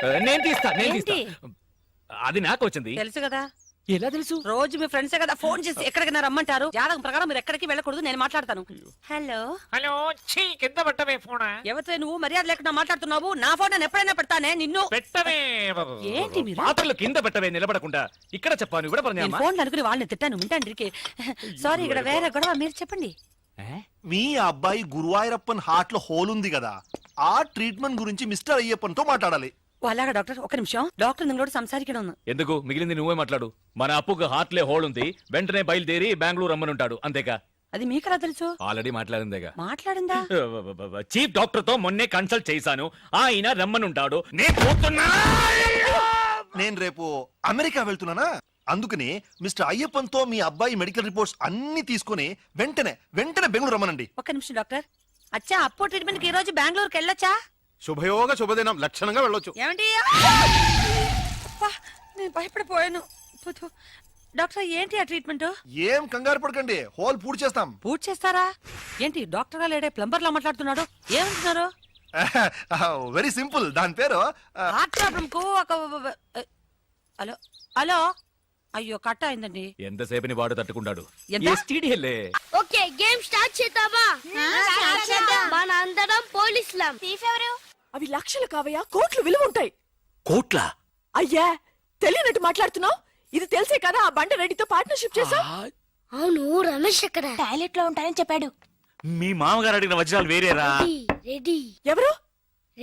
నేను తీస్తా ఏంటి? అది నాకు వచ్చింది. తెలుసు కదా, ఎలా తెలుసు? రోజు మీ ఫ్రెండ్సే కదా ఫోన్ చేసి ఎక్కడికైనా రమ్మంటారు. జాతకం ప్రకారం మీరు ఎక్కడికి వెళ్ళకూడదు, నేను మాట్లాడతాను. హలో హలో, ఛీ, కింద పెట్టవే ఫోన్. ఎవరితో నువ్వు మర్యాద లేకుండా మాట్లాడుతున్నావు? నా ఫోన్ నేను ఎప్పుడైనా పెడతానే నిన్ను. పెట్టవే. ఏంటి మీరు? పాత్రలు కింద పెట్టవే, నిలబడకుండా. ఇక్కడ చెప్పాను కూడా నేను ఫోన్ అనుకుని వాళ్ళని తిట్టాను, వింటాండ్రికి. సారీ, ఇక్కడ వేరే గొడవ, మీరు చెప్పండి. మీ అబ్బాయి గురువాయూరప్పన్ హార్ట్ లో హోల్ ఉంది కదా, ఆ ట్రీట్మెంట్ గురించి మిస్టర్ అయ్యప్పన్ తో మాట్లాడాలి. అలాగా డాక్టర్, ఒక్క నిమిషం. డాక్టర్ నిങ്ങളోട് సంസാരിക്കണം. ఎందుకు? మిగిలింది నువ్వే మాట్లాడు. మన అప్పుకు హార్ట్లే హోల్ ఉంది, వెంటనే బయలుదేరి బెంగళూరు రమ్మనుంటాడు, అంతేగా? అది మీకెలా తెలుసు? ఆల్రెడీ మాట్లాడిందేగా. మాట్లాడిందా? చీఫ్ డాక్టర్ తో మొన్నే కన్సల్ట్ చేశాను, ఆయన రమ్మనుంటాడు. నేను పోతున్నా. నేను రేపు అమెరికా వెళ్తున్నానా, అందుకని మిస్టర్ అయ్యప్పన్ తో మీ అబ్బాయి మెడికల్ రిపోర్ట్స్ అన్ని తీసుకుని వెంటనే బెంగళూరు రమ్మనండి. ఒక్క నిమిషం డాక్టర్. అచ్చా, అప్పో ట్రీట్మెంట్ కి ఈ రోజు బెంగళూరుకి వెళ్ళొచ్చా? శుభయోగ శుభదినం, లక్షణంగా వెళ్ళొచ్చు. ఏమండి? నేను భయపడిపోయాను. డాక్టర్, ఏంటి ఆ ట్రీట్మెంట్? ఏం కంగారు పడకండి, హోల్ పూర్తి చేస్తాం. పూర్తి చేస్తారా? ఏంటి డాక్టర్ గా లేడే ప్లంబర్ లా మాట్లాడుతున్నాడు? ఏమంటున్నారు? వెరీ సింపుల్, దాని పేరు హార్ట్ ప్రాబ్లం కు ఒక హలో హలో. అయ్యో, కట్ అయిందండి. ఎంతసేపని వాడు తట్టుకుంటాడు. ఎంత? STD-లే. ఓకే, గేమ్ స్టార్ట్ చేద్దామా? మన అందరం పోలీసులం. తీసేవరు? అవి లక్షలు కావయ్యా, కోట్లు విలువ ఉంటాయి. కోట్ల? అయ్యా, తెలియనట్టు మాట్లాడుతున్నావు. ఇది తెలిసే కదా ఆ బండ రెడ్డితో పార్ట్నర్షిప్ చేసా. అవును, రమేష్ ఎక్కడ? టాయిలెట్ లో ఉంటానని చెప్పాడు. మీ మామగారు అడిగిన వజ్రాలు వేరేరా? రెడీ. ఎవరు?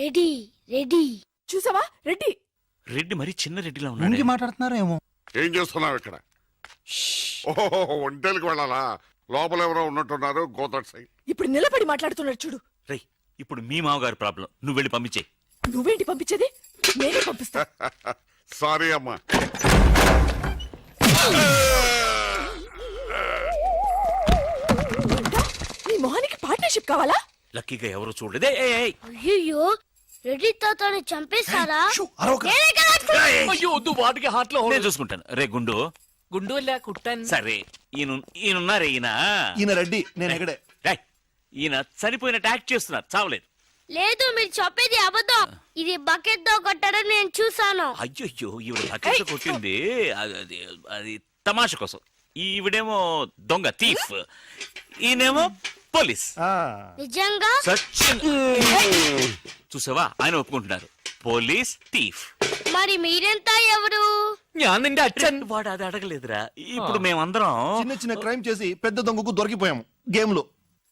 Ready ready. చూసావా రెడ్డి? రెడ్డి మరి చిన్న రెడ్డిలా ఉన్నాడు. మాట్లాడుతున్నారేమో. ఏం చేస్తున్నావు ఇక్కడ? ఓహో, ఒంటేలకు వెళ్ళాలా? లోపల ఎవరో ఉన్నట్టున్నారు, గోదట్ సైడ్. ఇప్పుడు నిలబడి మాట్లాడుతున్నాడు చూడు. రేయ్, ఇప్పుడు మీ మామగారు ప్రాబ్లం, నువ్వు వెళ్ళి పంపించే. నువ్వేంటి పంపించేది? నేనే పంపిస్తా. సారీ అమ్మా. నీ మొహానికి పార్ట్నర్షిప్ కావాలా? లక్కీగా ఎవరు చూడలేదే. అయ్యో, రెడ్డి తాతని చంపేశారా? అయ్యో, వద్దు, వాటికి హార్ట్ లో నేను చూసుకుంటాను. రే గుండు. గుండు కుట్టాను. సరే, ఈయనున్నారే, ఈయన రెడ్డి, నేను ఎక్కడే. రేయ్, ఈయన చనిపోయినట్టు యాక్ట్ చేస్తున్నారు, చావలేదు. లేదు, మీరు చెప్పేది అబద్ధం. ఇది బకెట్ తో కొట్టడం నేను చూసాను. అయ్యో, ఈవిడ లక్కీ కొట్టింది అది తమాషా కోసం. ఈవిడేమో దొంగ, థీఫ్. ఈయనేమో పోలీస్. నిజంగా? సచిన్ చూసావా, ఆయన ఒప్పుకుంటున్నారు, పోలీస్ థీఫ్. మరి మీరెంత ఎవరు? వాడు అది అడగలేదురా. ఇప్పుడు మేమందరం చిన్న చిన్న క్రైమ్ చేసి పెద్ద దొంగకు దొరికిపోయాము గేమ్ లో.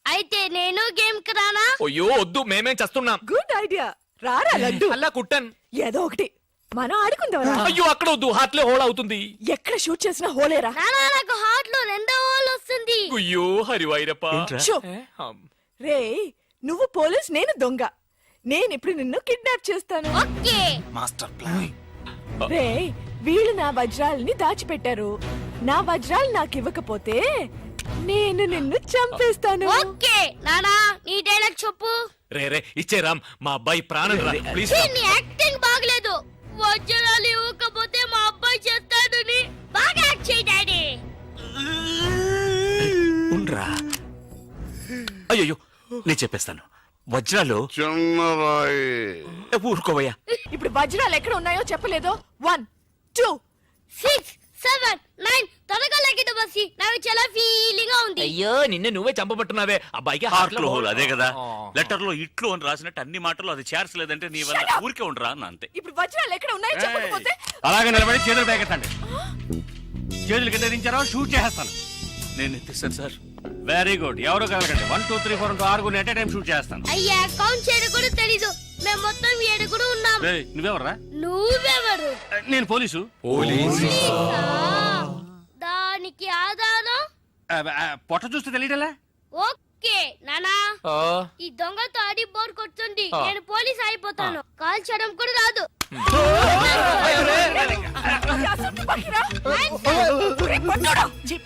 అయితే నేను గేమ్ కి రానా? అయ్యో వద్దు, మేమేం చేస్తున్నాం. Good idea. రారా లడ్డు. అలా కుట్టాను. ఏదో ఒకటి మనం ఆడుకుందాం. అయ్యో, అక్కడ వద్దు, హార్ట్ లో హోల్ అవుతుంది. ఎక్కడ షూట్ చేసినా హోలేరా? నానా, నాకు హార్ట్ లో రెండో హోల్ వస్తుంది. అయ్యో హరివైరప్ప. షో. రే, నువ్వు పోలీస్, నేను దొంగ. నేను ఇప్పుడు నిన్ను కిడ్నాప్ చేస్తాను. ఓకే. Master plan. రే, వీళ్ళు నా వజ్రాలని దాచిపెట్టారు. నా వజ్రాలు నాకు ఇవ్వకపోతే నేను నిన్ను చంపేస్తాను. ఓకే నానా, నీ డైలాగ్ చెప్పు. రే ఇచ్చే రామ్, మా అబ్బాయి ప్రాణం రా, ప్లీజ్. నీ యాక్టింగ్ బాగలేదు. వజ్రాలు ఇవ్వకపోతే మా అబ్బాయి చేస్తాడు. బాగా యాక్ట్ చేయి డాడీ. ఉండ్రా. అయ్యో, నేను చెప్పేస్తాను. వజ్రాలు చిన్నరాయి. ఊరుకోవయ్యా. ఇప్పుడు వజ్రాలు ఎక్కడ ఉన్నాయో చెప్పలేదో. 1 2 6 7 9 త్వరగా లెక్కిట బస్సి. నాకు చాలా ఫీలింగ్ గా ఉంది. అయ్యో, నిన్నే నువ్వే చంపబట్టున్నావే. అబ్బాయికి హార్ట్ లో హోల్, అదే కదా. లెటర్ లో ఇట్లు అని రాసినట్టు అన్ని మాటలు అది చేర్చలేదంటే నీ వల్ల ఊరికే ఉండరా అన్న, అంతే. ఇప్పుడు వజ్రాలు ఎక్కడ ఉన్నాయో చెప్పకపోతే అలాగే నిలబడి చేతులు బ్యాగెత్తండి. చేతులు కింద దించారో షూట్ చేస్తాను. నేను ఎత్తిస్తాను సార్. Very good. ఎవరు కలగండి. 1 2 3 4 6 ఎట్ టైం షూట్ చేస్తాను. అయ్యా, కౌంట్ చేయడం కూడా తెలీదు. మేము మొత్తం 7 ఉన్నాం. నువ్వెవర్రా? నువ్వెవరు? నేను పోలీసు. పోలీసా? దానికి ఆధారం? పొట్ట చూస్తే తెలియటలా? ఓకే నానా, ఈ దొంగతో ఆడి బోర్ కొడుతుంది. నేను పోలీస్ అయిపోతాను. కాల్ చేయడం కూడా రాదు.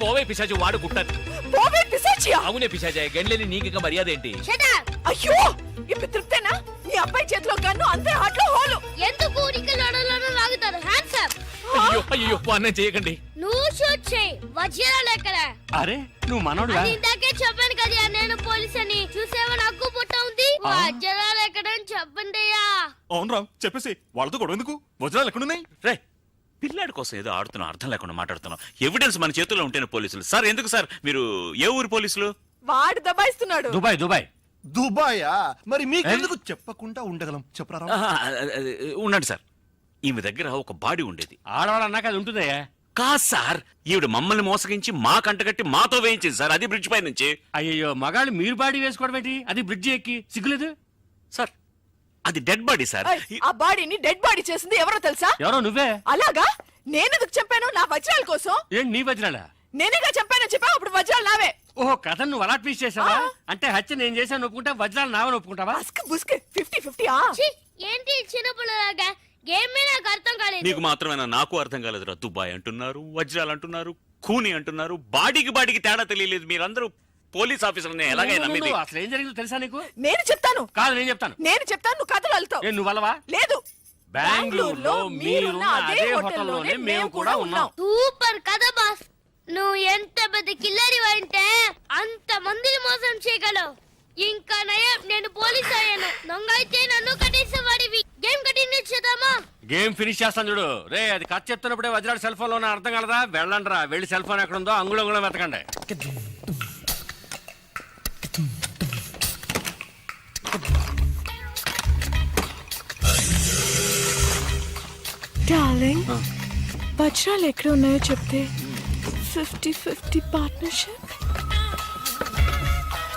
పోవే పిశాచి, వాడు కుట్టాను. పోవే పిశాచియా? అవునే పిశాచి, గండ్లేని నీకు మర్యాద ఏంటి? అయ్యో, ఇప్పుడు తృప్తేనా? నీ అబ్బాయి చేతిలో గన్ను, అంతే హార్ట్ లో హోలు. ఎందుకు ఊరికి లడలను లాగుతారు? Hands up. అయ్యో అయ్యో అన్నం చేయకండి. నువ్వు షూట్ చేయి. వజ్రాలు ఎక్కడ? అరే నువ్వు మనోడువా? అది ఇందాకే చెప్పాను కదా నేను పోలీస్ అని. చూసేవా నాకు పుట్ట ఉంది. వజ్రాలు ఎక్కడని చెప్పండి అయ్యా. అవును రామ్ చెప్పేసి వాళ్ళతో గొడవ ఎందుకు? వజ్రాలు ఎక్కడున్నాయి? రే పిల్లాడి కోసం ఏదో ఆడుతున్నాం, అర్థం లేకుండా మాట్లాడుతున్నాం. ఎవిడెన్స్ మన చేతుల్లో ఉంటేనే పోలీసులు. సార్ ఎందుకు సార్ మీరు ఏ ఊరు పోలీసులు? వాడు దబాయిస్తున్నాడు. Dubai Dubai. దుబాయా? మరి మీకెందుకు చెప్పకుండా ఉండగలం చెప్పరా? ఉండండి సార్, ఈమె దగ్గర ఒక బాడీ ఉండేది. ఆడవాళ్ళు అన్నాక అది ఉంటుందయ్యా. కాదు సార్, ఈవిడ మమ్మల్ని మోసగించి మా కంటగట్టి మాతో వేయించింది సార్. అది బ్రిడ్జ్ పై నుంచి. అయ్యో మగాళ్ళు మీరు బాడీ వేసుకోవడం ఏంటి? అది బ్రిడ్జి ఎక్కి సిగ్గులేదు. సార్ అది డెడ్ బాడీ సార్. ఏయ్, ఆ బాడీని డెడ్ బాడీ చేసింది ఎవరో తెలుసా? ఎవరో నువ్వే. అలాగా? నేనెందుకు చెప్పాను నా వజ్రాల కోసం? ఏంటి నీ వజ్రాలా? నేనేగా చెప్పానని చెప్పా, అప్పుడు వజ్రాలు నావే. ఓహో కథ నువ్వు అలా ట్వీస్ట్ చేసావా? అంటే హత్య నేను చేశాను ఒప్పుకుంటా, వజ్రాలు నావని ఒప్పుకుంటావా? బస్క్ బుస్క్ 50-50 ఛీ, ఏంటి చిన్నపిల్లలాగా గేమ్ మీద నాకు అర్థం కాలేదు. నీకు మాత్రమేనా? నాకు అర్థం కాలేదురా. దుబాయ్ అంటున్నారు, వజ్రాలు అంటున్నారు, కూని అంటున్నారు. బాడీకి తేడా తెలియలేదు. మీరందరూ పోలీస్ ఆఫీసర్ని ఎలాగైనా నమ్మేది? అసలు ఏం జరిగిందో తెలుసా నీకు? నేను చెప్తాను. కాదు నేను చెప్తాను. నువ్వు కథలు వెళ్తావు. ఏ నువ్వు అలవా? లేదు, బెంగళూరులో మీరున్న అదే హోటల్లోనే మేము కూడా ఉన్నాం. సూపర్ కదా బాస్. నువ్వు ఎంత పెద్ద కిల్లరి అంటే అంత మందిని మోసం చేయగలవు. ఇంకా నయం నేను పోలీస్ అయ్యాను. దొంగ అయితే నన్ను కట్టేసేవాడివి. గేమ్ కంటిన్యూ చేద్దామా? గేమ్ ఫినిష్ చేస్తాను చూడు. రే అది కథ చెప్తున్నప్పుడే వజ్రాడు సెల్ ఫోన్ లోనే అర్థం కలదా? వెళ్ళండి రా, వెళ్ళి సెల్ ఫోన్ ఎక్కడ ఉందో అంగుళం వెతకండి. డార్లింగ్, వజ్రాలు ఎక్కడ ఉన్నాయో చెప్తే 50-50 పార్ట్నర్షిప్.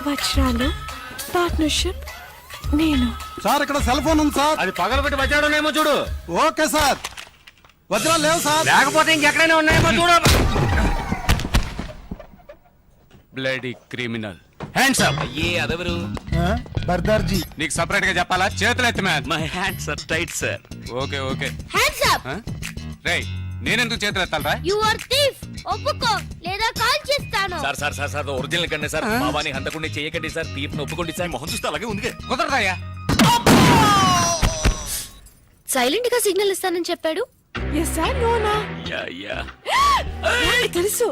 వజ్రాలు పార్ట్నర్షిప్ నేను. సార్ ఇక్కడ సెల్ ఫోన్ ఉంది సార్. అది పగలబెట్టి వజ్రాడు ఉన్నాయేమో చూడు. Okay sir. వజ్రాలు లేవు సార్. లేకపోతే ఇంకెక్కడైనా ఉన్నాయేమో చూడు. Bloody criminal. Hands up. ఏ అదెవరు? బర్దార్జీ. నీకు సెపరేట్ గా చెప్పాలా? చేతులు ఎత్తి man. My hands are tight sir. Okay okay. Hands up. రేయ్ నేనెందుకు చేతులు ఎత్తాలరా? You are thief. ఒప్పుకో లేదా కాల్ చేస్తాను. Sir sir sir sir original కండి సార్. బాబాని హంతకుండా చేయకండి సార్. తీర్పును ఒప్పుకోండి సార్. మొహం చూస్తే అలాగే ఉంది. కుదరదాయా? సైలెంట్ గా సిగ్నల్ ఇస్తానని చెప్పాడు. Yes sir, నోనా? యా నాకు తెలుసు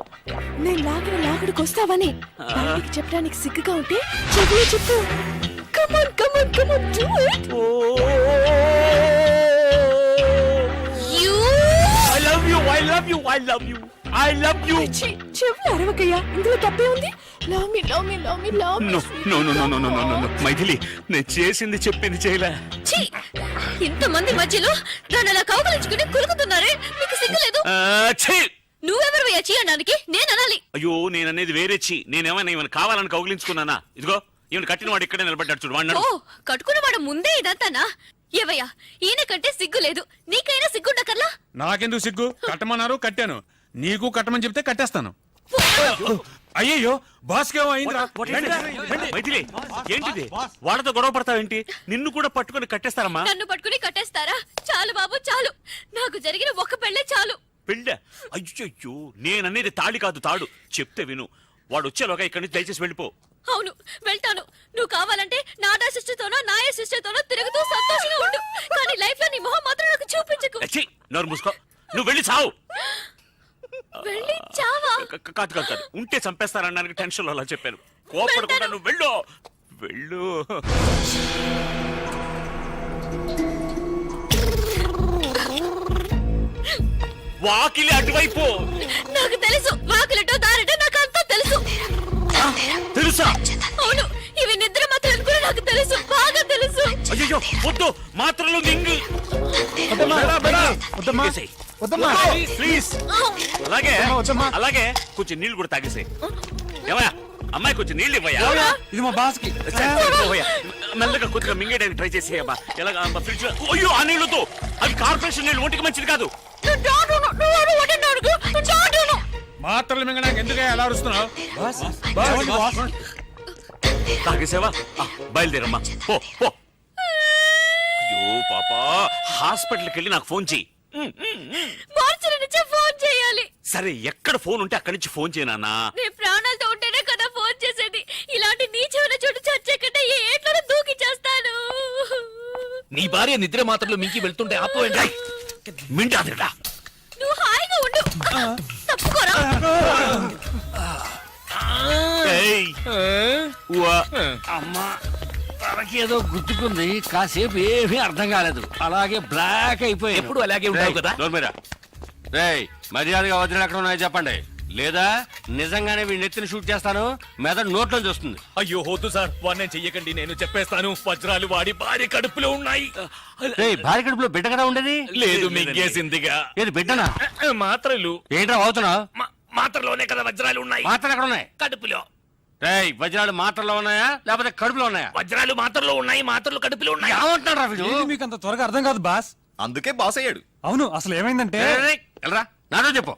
నేను లాగడికి వస్తావని. దానికి చెప్పడానికి సిగ్గుగా ఉంటే చెవులో చెప్పు. Come on come on come on do it. I love you. చెవులు అరవకయ్యా, ఇందులో తప్పే ఉంది. Love me love me love me love me. No. Maithili, నేను చేసింది చెప్పింది చేయలే. ఇంతమంది మధ్యలో నన్ను అలా కౌగలించుకుని కులుకుతున్నారే, మీకు సిగ్గులేదు? ఛీ! నువ్వెవరు చేయడానికి నేను అనాలి? అయ్యో నేననేది వేరే ఛీ. నేనేమైనా ఈమెను కావాలని కౌగిలించుకున్నానా? ఇదిగో ఈమెను కట్టిన వాడు ఇక్కడే నిలబడ్డాడు చూడు. వాడు ఓ, కట్టుకున్నవాడు ముందే ఇదంతానా? ఏవయ్యా, ఈయన కంటే సిగ్గు లేదు, నీకైనా సిగ్గుండకర్లా? నాకెందుకు సిగ్గు? కట్టమన్నారు కట్టాను. నీకు కట్టమని చెప్తే కట్టేస్తాను. అయ్యయ్యో బాస్కేమో అయిందిరా. మైథిలి, ఏంటిది? వాళ్ళతో గొడవ పడతావేంటి? నిన్ను కూడా పట్టుకొని కట్టేస్తారమ్మా. నన్ను పట్టుకుని కట్టేస్తారా? చాలు బాబు చాలు, నాకు జరిగిన ఒక్క పెళ్ళే చాలు. పెళ్ళ? అయ్యో నేననేది తాళి కాదు, తాడు. చెప్తే విను. వాడు వచ్చేలోగా ఇక్కడి నుంచి దయచేసి వెళ్ళిపో. అవును వెళ్తాను. నువ్వు కావాలంటే నాడా సిస్టర్తోనో నాయ సిస్టర్తోనో తిరుగుతూ సంతోషంగా ఉండు, కానీ లైఫ్ లో నీ మొహం మాత్రం నాకు చూపించకు. ఛీ, నోరు మూసుకో. నువ్వు వెళ్ళి చావు. వెళ్ళి చావా? కాదు ఉంటే చంపేస్తారనడానికి టెన్షన్ లో అలా చెప్పాను. కోపడకుండా నువ్వు వెళ్ళు. వాకిలి అటువైపు. నాకు తెలుసు, వాకిలటో దారిటో నాకు అంతా తెలుసు. తెలుసా? అవును, ఇవి నిద్ర మాత్రం కూడా నాకు తెలుసు, బాగా తెలుసు. అయ్యో వద్దు, మాత్రలు మింగు. ప్లీజ్. అలాగే కొంచెం నీళ్ళు కూడా తాగేసాయి. ఏమయ్యా అమ్మాయి, కొంచెం నీళ్ళు ఇవ్వయా. ఇది మా బాస్ కి. మెల్లగా కొద్దిగా మింగేయడానికి ట్రై చేసేయమ్మా. ఎలాగా ఫ్రిడ్జ్? అయ్యో ఆ నీళ్ళతో, అవి కార్పొరేషన్ నీళ్ళు, ఒంటికి మంచిది కాదు. మాత్రలు మింగడానికి ఎందుకు ఎలా అరుస్తున్నావు? తాగేసావా? బయలుదేరమ్మా, పో. అయ్యో పాపా, హాస్పిటల్కి వెళ్ళి నాకు ఫోన్ చెయ్యి. మార్చి నుంచే ఫోన్ చేయాలి. సరే, ఎక్కడ ఫోన్ ఉంటే అక్కడి నుంచి ఫోన్ చేయనా? నీ ప్రాణాలతో ఉంటేనే కదా ఫోన్ చేసేది. ఇలాంటి నీచమైన చోటు చచ్చే కంటే ఏ ఏట్లోనే దూకి చేస్తాను. నీ భార్య నిద్ర మాత్రలు మించి వెళ్తుంటే ఆపోయండి. మింటాదిరా. నువ్వు తప్పుకోరా. ఏయ్, ఉవ్వా. అమ్మా తనకేదో గుర్తుకుంది, కాసేపు ఏమీ అర్థం కాలేదు, అలాగే బ్లాక్ అయిపోయి. ఎప్పుడు అలాగే ఉంటావు కదా. రేయ్ మర్యాదగా వదిలి ఎక్కడ ఉన్నాయో చెప్పండి, లేదా నిజంగానే వీడిని ఎత్తిని షూట్ చేస్తాను, మెదడు నోట్లో చూస్తుంది. అయ్యో వద్దు సార్, వాడిని చెయ్యకండి, నేను చెప్పేస్తాను. వజ్రాలు వాడి భార్య కడుపులో ఉన్నాయి. రేయ్ భార్య కడుపులో బిడ్డ కదా ఉండేది? లేదు మింగేసిందిగా. ఏది బిడ్డనా? మాత్రలు ఏంట్రా అవుతున్నావు? మాత్రలోనే కదా వజ్రాలు ఉన్నాయి. మాత్రలు ఎక్కడ ఉన్నాయి? కడుపులో. రేయ్ వజ్రాలు మాత్రలో ఉన్నాయా లేకపోతే కడుపులో ఉన్నాయా? వజ్రాలు మాత్రలో ఉన్నాయి, మాత్రలు కడుపులో ఉన్నాయి. ఏమంటున్నాడు వీడు? మీకు అంత త్వరగా అర్థం కాదు బాస్. అందుకే బాస్ అయ్యాడు. అవును, అసలు ఏమైందంటే రేయ్, వెళ్ళరా నాతో చెప్పు.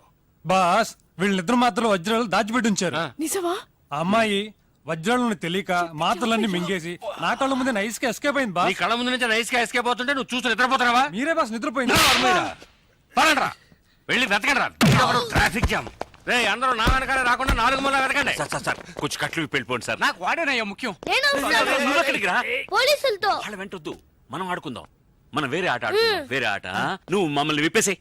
బాస్ వీళ్ళిద్దరు మాత్రలు వజ్రాలు దాచిపెట్టి ఉంచారు. నిజమా? ఆ అమ్మాయి వజ్రాలను తెలియక మాత్రలన్నీ మింగేసి నా కళ్ళ ముందే నైస్ గా ఎస్కేప్ అయింది నీ బాస్. కళ్ళ ముందు నుంచి నైస్ గా ఎస్కేప్ అవుతుంటే నువ్వు చూసి నిద్రపోతున్నావా? మీరే బాస్ నిద్రపోయింది. పదండ్రా వెళ్ళి వెతకండి. Traffic jam. రే అందరూ నా వెనకాలే రాకుండా 4 మూల వెతకండి. సార్ కొంచెం కట్లు విప్పి వెళ్ళిపోండి సార్. నాకు వాడేనయ్యా ముఖ్యం. నేను వస్తాను. నువ్వు ఎక్కడికి రా? పోలీసులతో. వాళ్ళ వెంటొద్దు, మనం ఆడుకుందాం. మనం వేరే ఆట ఆడుకుందాం, వేరే ఆట. నువ్వు మమ్మల్ని విప్పేసే.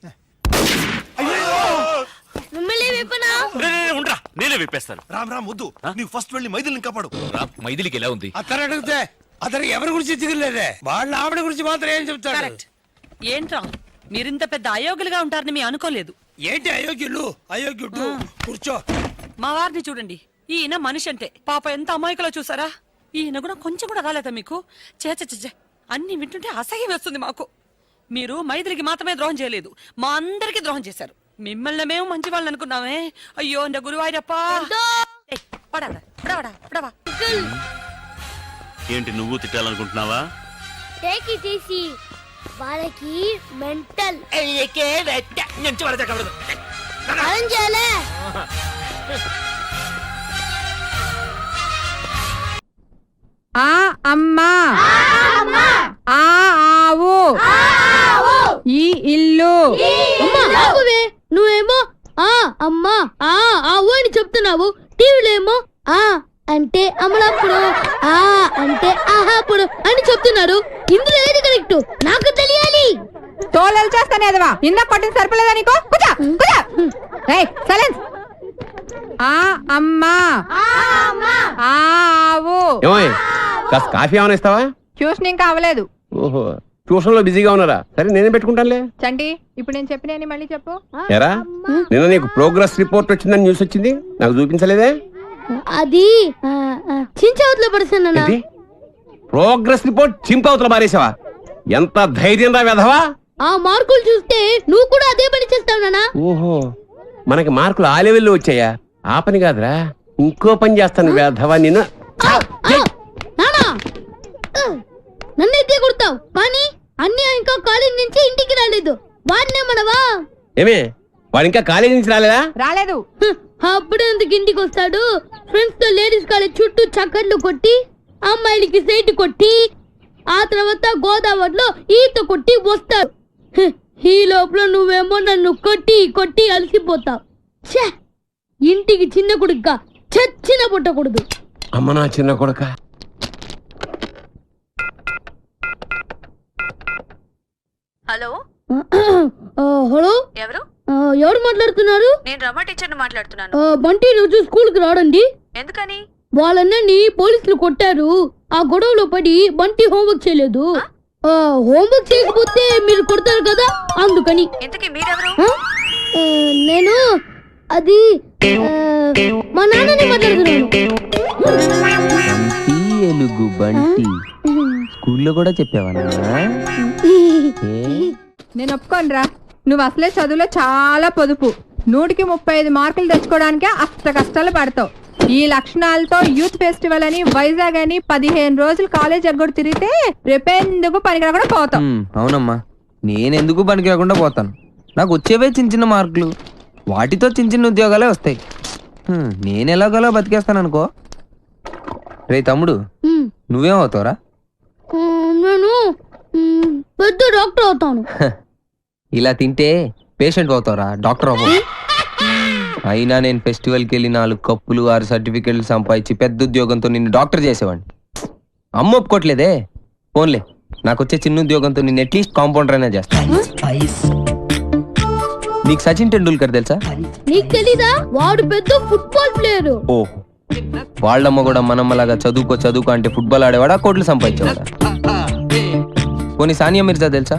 మిమ్మల్ని విప్పనా? ఉండరా, నేనే విప్పేస్తాను. రామ్ రామ్ వద్దు, నీవు ఫస్ట్ వెళ్ళి మైథిలిని కాపాడు. మైథిలికి ఎలా ఉంది? అతను అడిగితే అతను ఎవరి గురించి తిరగలేదే, వాళ్ళ ఆవిడ గురించి మాత్రం ఏం చెప్తాడు? ఏంట్రా మీరింత పెద్ద అయోగ్యులుగా ఉంటారని మీ అనుకోలేదు. ఏంటి అయోగ్యులు? అయోగ్యుడు కూర్చో. మా వారిని చూడండి, ఈయన మనిషి అంటే పాప ఎంత అమాయకులో చూసారా? ఈయన కూడా కొంచెం కూడా రాలేదా మీకు? చే అన్ని వింటుంటే అసహ్యం వేస్తుంది మాకు. మీరు మైత్రికి మాత్రమే ద్రోహం చేయలేదు, మా అందరికి ద్రోహం చేశారు. మిమ్మల్ని మేము మంచి వాళ్ళని అనుకున్నామే. అయ్యో అంట గురువాయూరప్పా. ఏంటి నువ్వు తిట్టాలనుకుంటున్నావా? Take it easy. వాళ్ళకి మెంటల్. అరేంజ్ చేయాలే. ఆ అమ్మా, ఆ ఆవు, ఈ ఇల్లు. నువ్వేమో ఆ అమ్మా ఆ ఆవు అని చెప్తున్నావు, టీవీలో ఏమో ఆ అంటే అమలాపుడు, ఆ అంటే ఆహాపుడు అని చెప్తున్నారు. ఇందులో ఏది కరెక్ట్ నాకు తెలియాలి. తోలలు చేస్తానే అదవా, ఇందాక కొట్టిన సరిపోలేదా నీకు? సైలెన్స్. ఆ అమ్మా, ఆ ఆవు. కాస్త కాఫీ ఏమైనా ఇస్తావా? ట్యూషన్ ఇంకా అవ్వలేదు. ఓహో ట్యూషన్ లో బిజీగా ఉన్నారా? సరే నేనే పెట్టుకుంటానులే. చంటి ఇప్పుడు నేను చెప్పిన మళ్ళీ చెప్పు. ఎరా నిన్న నీకు ప్రోగ్రెస్ రిపోర్ట్ వచ్చిందని న్యూస్ వచ్చింది, నాకు చూపించలేదే? అది చించవతలో పడుతున్నా. ప్రోగ్రెస్ రిపోర్ట్ చింపవతల బారేసావా? ఎంత ధైర్యం రా వెధవా! ఆ మార్కులు చూస్తే నువ్వు కూడా అదే పని చేస్తావు నానా. ఓహో మనకి మార్కులు ఆ లెవెల్లో వచ్చాయా? ఆ పని కాదురా, ఇంకో పని చేస్తాను వెధవా నిన్ను. నానా నన్నైతే కొడతావు, కానీ అన్నీ ఇంకా కాలేజ్ నుంచి ఇంటికి రాలేదు. వాడినేమనవా? ఏమే వాడు ఇంకా కాలేజీ నుంచి రాలేదా? రాలేదు. అప్పుడే ఎందుకు ఇంటికి వస్తాడు? ఫ్రెండ్స్ తో లేడీస్ కాలేజ్ చుట్టూ చక్కర్లు కొట్టి, అమ్మాయిలకి సైట్ కొట్టి, ఆ తర్వాత గోదావరిలో ఈత కొట్టి వస్తాడు. ఈ లోపల నువ్వేమో నన్ను కొట్టి కొట్టి అలసిపోతావు. ఇంటికి చిన్న కొడుగ్గా చచ్చిన పుట్టకూడదు. అమ్మ నా చిన్న కొడుక. హలో హలో, ఎవరు? ఎవరు మాట్లాడుతున్నారు? నేను రమ టీచర్ని మాట్లాడుతున్నాను. బంటి రోజు స్కూల్ కి రాడండి. ఎందుకని? వాళ్ళని పోలీసులు కొట్టారు. ఆ గొడవలో పడి బంటి హోంవర్క్ చేయలేదు. హోంవర్క్ చేయకపోతే మీరు కొడతారు కదా, అందుకని. ఇంతకీ మీరెవరు? నేను అది మా నాన్నని మాట్లాడుతున్నాను. ఎలుగు బంటి స్కూల్లో కూడా చెప్పావా? నేను ఒప్పుకోనరా, నువ్వు అసలే చదువులో చాలా పొదుపు. 100కి 35 మార్కులు తెచ్చుకోవడానికే అష్ట కష్టాలు పడతావు. ఈ లక్షణాలతో యూత్ ఫెస్టివల్ అని వైజాగ్ అని 15 రోజులు కాలేజ్ ఎగ్గొడు తిరిగితే రేపెందుకు పనికిరాకుండా పోతావు. అవునమ్మా, నేనెందుకు పనికి రాకుండా పోతాను? నాకు వచ్చేవే చిన్న చిన్న మార్కులు, వాటితో చిన్న చిన్న ఉద్యోగాలే వస్తాయి. నేను ఎలాగోలా బతికేస్తాను అనుకో. రే తమ్ముడు, నువ్వేమవుతావురా? నేను పెద్ద డాక్టర్ అవుతాను. ఇలా తింటే పేషెంట్ అవుతావురా, డాక్టర్ అవ్వవు. అయినా నేను ఫెస్టివల్కి వెళ్ళి 4 కప్పులు 6 సర్టిఫికెట్లు సంపాదించి పెద్ద ఉద్యోగంతో నిన్ను డాక్టర్ చేసేవాడిని. అమ్మ ఒప్పుకోట్లేదే. ఫోన్లే, నాకు వచ్చే చిన్న ఉద్యోగంతో నిన్ను అట్లీస్ట్ కాంపౌండర్ అయినా చేస్తాను. నీకు సచిన్ టెండూల్కర్ తెలుసా? నీకు తెలీదా? వాడు పెద్ద ఫుట్బాల్ ప్లేయర్. ఓ వాళ్ళమ్మ కూడా మనమ్మలాగా చదువుకో అంటే ఫుట్బాల్ ఆడేవాడా, కోట్లు సంపాదించేవాడా? పోనీ సానియా మిర్జా తెలుసా?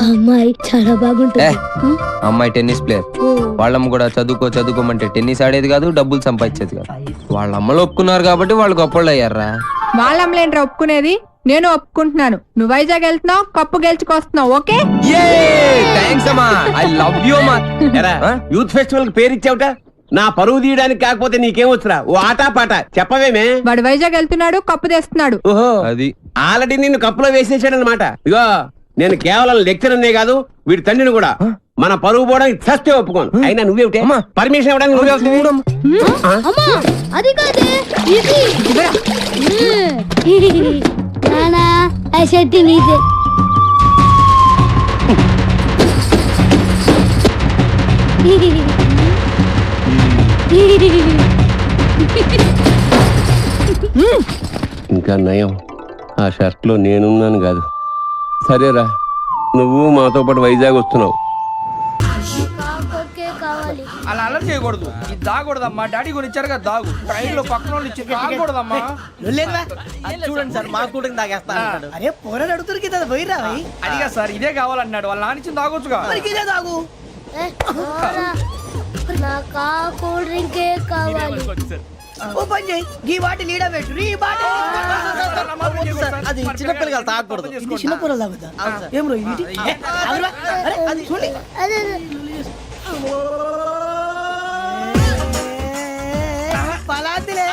అమ్మాయి చాలా బాగుంటుంది. అమ్మాయి టెన్నిస్ ప్లేయర్. వాళ్ళమ్మ కూడా చదువుకోమంటే టెన్నిస్ ఆడేది కాదు, డబ్బులు సంపాదించేది కాదు. వాళ్ళ అమ్మలు ఒప్పుకున్నారు కాబట్టి వాళ్ళు గొప్పళ్ళు అయ్యారా? వాళ్ళమ్మలేంట్రా ఒప్పుకునేది, నేను ఒప్పుకుంటున్నాను. నువ్వు వైజాగ్ వెళ్తున్నావు, కప్పు గెలుచుకొస్తున్నావు. ఓకే థాంక్స్ అమ్మా, ఐ లవ్ యు అమ్మా. యూత్ ఫెస్టివల్ కి పేరు ఇచ్చావుట, నా పరువు తీయడానికి కాకపోతే నీకేమొచ్చురా? ఓ ఆటా పాట చెప్పవేమే? వాడు వైజాగ్ వెళ్తున్నాడు, కప్పు తెస్తున్నాడు. ఓహో, అది ఆల్రెడీ నిన్ను కప్పులో వేసేసాడనమాట. ఇగో నేను కేవలం లెక్చరర్నే కాదు, వీడి తండ్రిని కూడా. మన పరువు పోవడానికి చస్తే ఒప్పుకోను. అయినా నువ్వేమిటే పర్మిషన్ ఇవ్వడానికి నువ్వే. అది కాదే ఇది. నానా ఆ షర్ట్ నీదే. ఇంకా నయం, ఆ షర్ట్ లో నేనున్నాను కాదు. సరేరా, నువ్వు మాతో పాటు వైజాగ్ వస్తున్నావు. కావాలి. అలా అలర్ట్ చేయకూడదు. ఇది దాగకూడదమ్మా. డాడీ కొని ఇచ్చారు కదా దాగు. ట్రైన్ లో పక్కన వాళ్ళు ఇచ్చి దాగకూడదమ్మా. చూడండి సార్, మా కూడా తాగేస్తాను. అరే పోరాడు అడుగుతారు కదా పోయిరా. అదిగా సార్, ఇదే కావాలన్నాడు. వాళ్ళ నాన్న ఇచ్చింది తాగొచ్చుగా. ఇదే తాగు. నాకు ఆ కూల్ డ్రింకే కావాలి. ఓ పని చేయి, ఈ బాటి లీడ పెట్టు. ఈ బాటి అది చిన్నపిల్లలు తాగకూడదు. చిన్నపూరలు తాగుతా. ఏం రో ఇది? అది చూడండి. అదే పలాతిలే.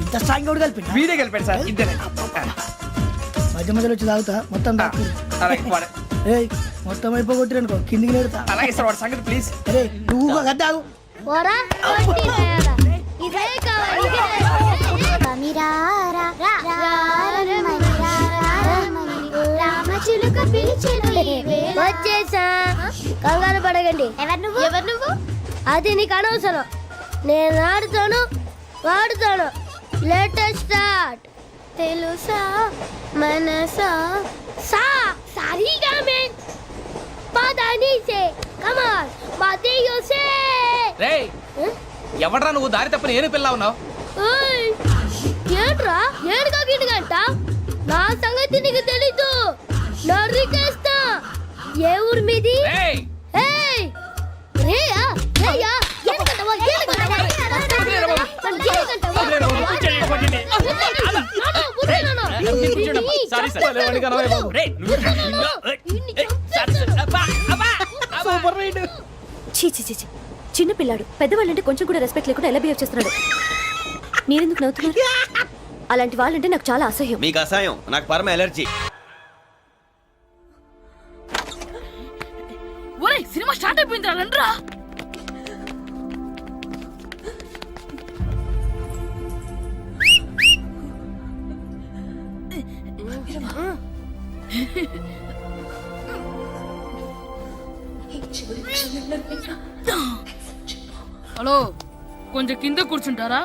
ఇంత స్ట్రాంగ్ కూడా కలిపి వీడే కలిపాడు సార్. ఇద్దరే మధ్య మధ్యలో వచ్చి తాగుతా. మొత్తం మొత్తం అయిపోగొట్టిరనుకో కిందికి నేడుతా. అలాగే సార్, వాడి సంగతి ప్లీజ్. అరే నువ్వు గద్దాగు. పోరా ఇదే కావాలి. వచ్చేసా, కంగారు పడగండి. ఎవరు నువ్వు? అది నీకు అనవసరం. నేను ఆడుతాను, వాడుతాను. Latest start. తెలుసా మనసా సా సారీగా మెన్ పదని సే కమాన్ మాదేయో సే. రేయ్ ఎవడ్రా నువ్వు? దారి తప్ప నేను పిల్ల ఉన్నావు. ఓయ్ ఏంట్రా ఏడుగా గిడుగంట? నా సంగతి నీకు తెలీదు. నరికేస్తా. ఏ ఊరు మీది? రేయ్ ఏయ్ రేయా రేయా ఏడుగంటవా ఏడుగంటవా సారీ సార్. Super ride. చీ చీ చీ చీ. చిన్న పిల్లాడు పెద్దవాళ్ళంటే కొంచెం కూడా రెస్పెక్ట్ లేకుండా ఎలా బిహేవ్ చేస్తున్నాడు. మీరెందుకు నవ్వుతున్నారు? అలాంటి వాళ్ళంటే నాకు చాలా అసహ్యం. మీకు అసహ్యం, నాకు పరమ ఎలర్జీ. ఒరేయ్ సినిమా స్టార్ట్ అయిపోయిందిరా, రండ్రా. హలో, కొంచెం కింద కూర్చుంటారా?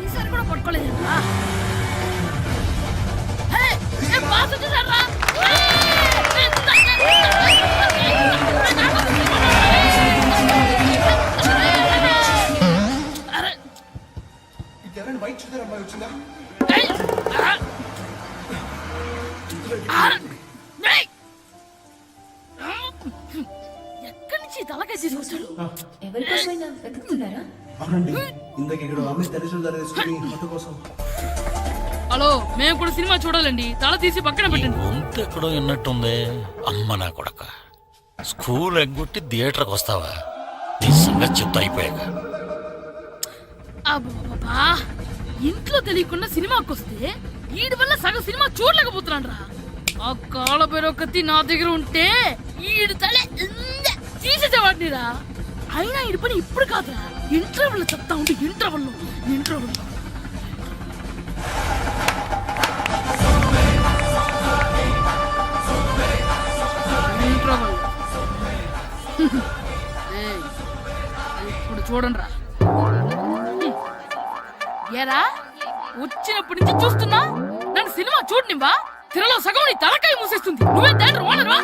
ఈసారి కూడా పట్టుకోలేదు. ఎక్కడి నుంచి తలకాయ తీసుకొచ్చాడు? హలో, మేము కూడా సినిమా చూడాలండి. తల తీసి పక్కన పెట్టండి. గొంతు ఎక్కడో విన్నట్టుంది. అమ్మ నా కొడక, స్కూల్ ఎగ్గొట్టి థియేటర్కి వస్తావా? నీ సంగతి చెప్తా అయిపోయాక. అబ్బా, ఇంట్లో తెలియకుండా సినిమాకి వస్తే వీడి వల్ల సగం సినిమా చూడలేకపోతున్నాడు రా. ఆ కాళ్ళ బెరొకతి నా దగ్గర ఉంటే ఈడు తలే తీసేసేవాడిని రా. అయినా ఈడి పని ఇప్పుడు కాదురా, ఇంటర్వెల్ చెప్తా ఉంటే ఇంటర్వెల్ ఇప్పుడు చూడండి రా. ఏరా వచ్చినప్పటి నుంచి చూస్తున్నా నన్ను సినిమా చూడనివ్వా తిరలో సగం నీ తలకాయ మూసేస్తుంది నువ్వే దాని రోనర్వా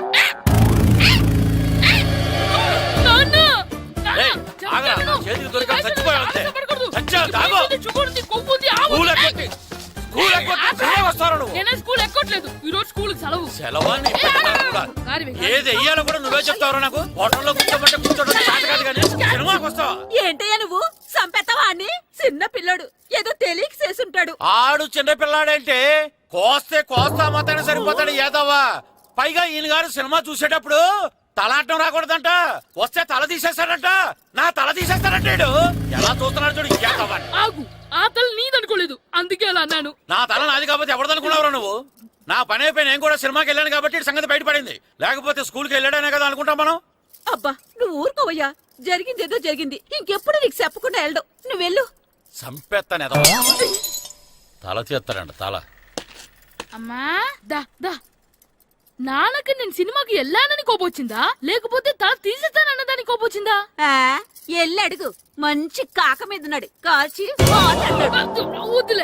నేనే స్కూల్ ఎక్కట్లేదు ఈ రోజు స్కూల్ సెలవు ఏది వెయ్యాలో కూడా నువ్వే చెప్తావు నాకు హోటల్లో కూర్చోబట్టే కూర్చోడం చేత కాదు కానీ సినిమాకి వస్తావా ఏంటయ్యా నువ్వు సంపెత్తవా అని చిన్న పిల్లడు ఏదో తెలియక చేసుంటాడు ఆడు చిన్న పిల్లాడంటే కోస్తే కోస్తా మాత్రమే సరిపోతాడు ఏదవ్వా పైగా ఈయన గారు సినిమా చూసేటప్పుడు తలాటం రాకూడదంట వస్తే తల తీసేస్తాడంట నా తల తీసేస్తాడంటాడు ఎలా చూస్తున్నాడు చూడు ఇంకేదవ్వా ఆగు ఆ తల నీదనుకోలేదు అందుకే అలా అన్నాను నా తల నాది కాబట్టి ఎవరిదనుకున్నావురా నువ్వు నా పని అయిపోయి నేను కూడా సినిమాకి వెళ్ళాను కాబట్టి ఈ సంగతి బయటపడింది లేకపోతే స్కూల్కి వెళ్ళాడనే కదా అనుకుంటాం మనం అబ్బా నువ్వు ఊరుకోవయ్యా జరిగింది ఏదో జరిగింది ఇంకెప్పుడు నీకు చెప్పకుండా వెళ్ళడు నువ్వు వెళ్ళు సంపెత్తనే తల తీస్తాడంట తల అమ్మా దా దా నాన్నకి నేను సినిమాకి వెళ్ళానని కోపొచ్చిందా లేకపోతే తల తీసేస్తానన్నదాని కోపొచ్చిందా ఎల్లు అడుగు మంచి కాక మీద ఉన్నాడు కాల్చి వద్దులే